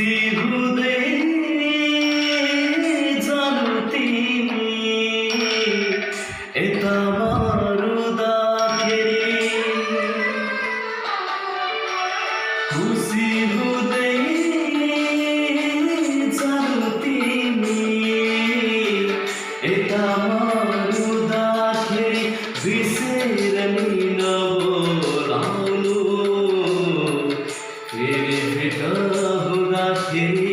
हृदय जानु तिमी यता मारुदाखेरि खुसी हुँदै जानु तिमी यता मारुदाखेरि बिर्सेर नि नबोलाउनु फेरि भेट हुँदाखेरि